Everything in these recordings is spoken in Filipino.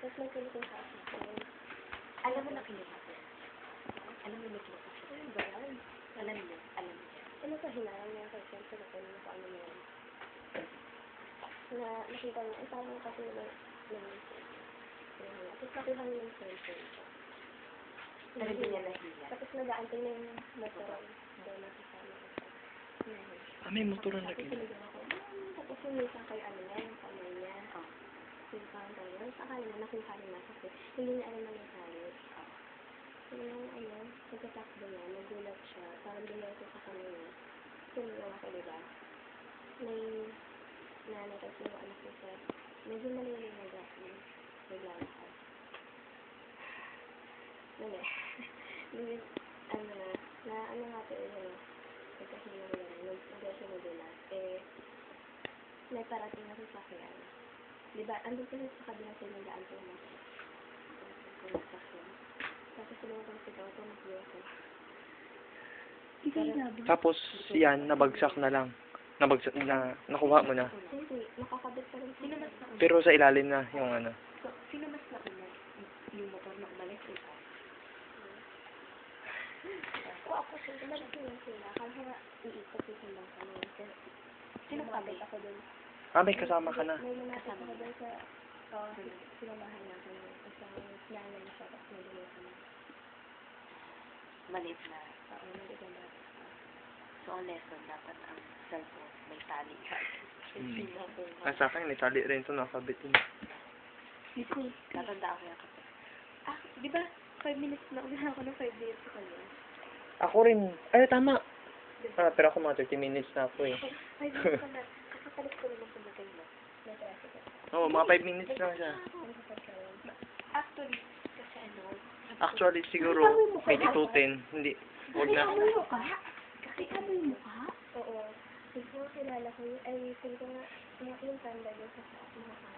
Tapos may kilikong sa akin. Alam mo na kinuha. Alam mo na kinuha. Ano ba yan? Alam niya. Alam niya. Ano sa hinarang niya kay Siyempre na kung ano mo yan? Na nakita niya, ay parang kasi tapos nakuha niya yung cellphone ko. Pero hindi niya nahiya. Tapos nag-aantay na yung motor doon na kasama ko sa May motor na Tapos nakin. sinigyan ako. Tapos yung minsan kay ano niya, yung kamay niya. Yung parang gano'n. Akala niya nakuha niya kasi hindi niya alam na nangyari. Yung ano, nagtatakbo niya, nagulat siya. Parang dumiretso sa kamay niya. Sinulang ako, diba? May nanay kasi yung anak ko sa medyo maliwaling na gasi. Naglalakad. Mali. Ano nga po yun, nagkahinang gano'n, nag-siya nagulat. May parating na sasakyan. Diba, andun kasi sa kabilang sila nag-aan po mo. Tapos sila ko sigaw, tumakbo ako. Tapos, yan, nabagsak na lang. Nabagsak na, nakuha mo na. Hindi, nakakabit pa rin. Sino mas nauna? Pero sa ilalim na, yung ano. So, sino mas nauna? Yung motor na umalis ito? Ako sila, umalis lang sila. Kaya nga, iikot yung silang kami. Sino kami? Ako dun. May kasama ka na. May lumapit ako dun sa, sinamahan natin. Isang nanay siya, tapos nagulong kami. Maliit na. Oo, nagulong bata. So, ang lesson, dapat ang cellphone may tali ka. Sa akin, may tali rin ito, nakabit yun. Nicole, katanda ako yung kapit. Di ba, 5 minutes na ulit ako ng 5 minutes sa kanya. Ako rin. Ay, tama. Pero ako mga 30 minutes na ako eh. 5 minutes ka na. Kakapalit ko naman sa bagay mo. May traffic ako. Oo, mga 5 minutes lang siya. Actually, kasi ano, Actually, siguro, may 2:10. Hindi. Huwag na. kasi ano yung mukha? Oo. Siguro kilala ko yun. Ay, siguro nga, yung tanda yun sa mukha.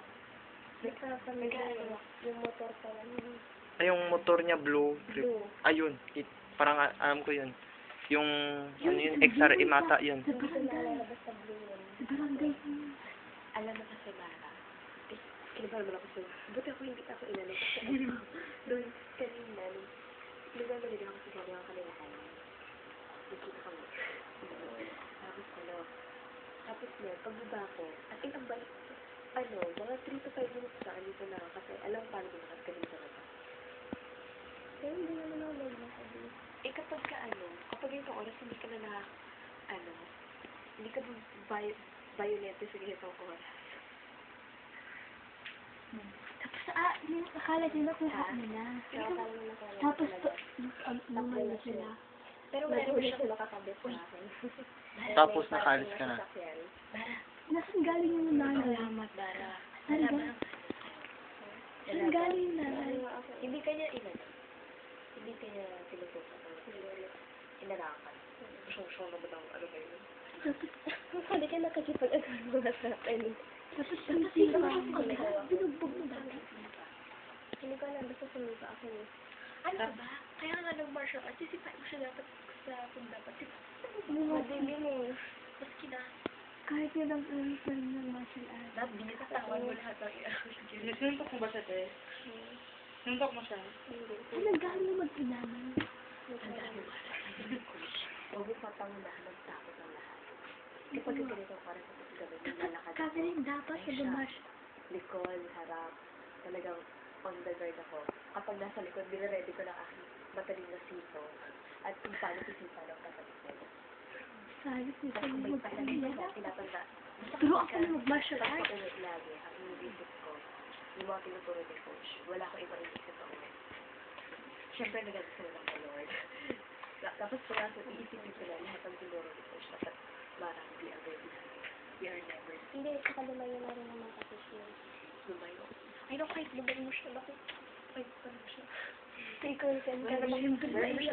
Nagkapamigay yung motor pala yun. Ay, yung motor niya blue. Blue. Ayun. Parang alam ko yun. Yung, ano yun, XR Imata yun. Hindi ko nalalabas sa blue yun. Alam mo kasi, Mara, Kinibahan mo na ako sa'yo. Buti ako hindi ako inano. Doon, kanina, di ba malili ako sa mga kanilahan? Nakita kami. Tapos na, pagbaba ko, at ang balik, mga 3 to 5 minutes na, andito na ako kasi alam paano bumakas kanina na ba. Kaya hindi naman ako nagmasabi. kapag yung oras, hindi ka na hindi ka violente sa ganitong oras. Tapos, akala nila kung ano na. Kaya parang nakala Tapos, talaga. lumala sila. Pero meron siya makakabit sa akin. Tapos nakalis ka na. Nasaan galing yung nanay? Salamat, Bara. Nasaan galing yung nanay? Hindi kanya Hindi kanya tinutukan. Inarakan. Siyong na ba ng ano ba yun? Hindi ka nakasipag-agal mo na sa akin. Tapos, sino ka? Binugbog mo ba? Hindi ko alam, basta sumuka ako. Ano ba? Kaya nga nag-martial arts, sisipain mo siya dapat kung dapat. Madilim eh. Maski na. Kahit yun ang ng martial arts. Dapat binitawan mo lahat ng sinuntok mo ba siya, te? Sinuntok mo siya? Hindi. Ano galing yung mag-inaman? Huwag mo papangunahan ng takot ng lahat. Kapag ganito ka rin sa gabi, lalakad Kagaling dapat sa martial likod, harap. Talagang on the guard ako. Kapag nasa likod, nire-ready ko na aking mataling na sito. At kung paano sisipa ng katabi ko. Sabi ko sa May palalim mag-inaman. na tinatanda. Pero ako na mag-martial arts. Pag-ulit lagi, ang iniisip ko, yung mga tinuturo ni Coach, wala ko ibang inisip ako. Siyempre, nag-agsal lang kay Lord. Tapos kung nasa iisipin ko na lahat ng tinuro ni Coach, dapat marang we are never Hindi, saka lumayo na rin naman kasi siya. lumayo. I know, kahit lumayo mo siya, naku, kahit pa siya. Ikaw, saan ka naman?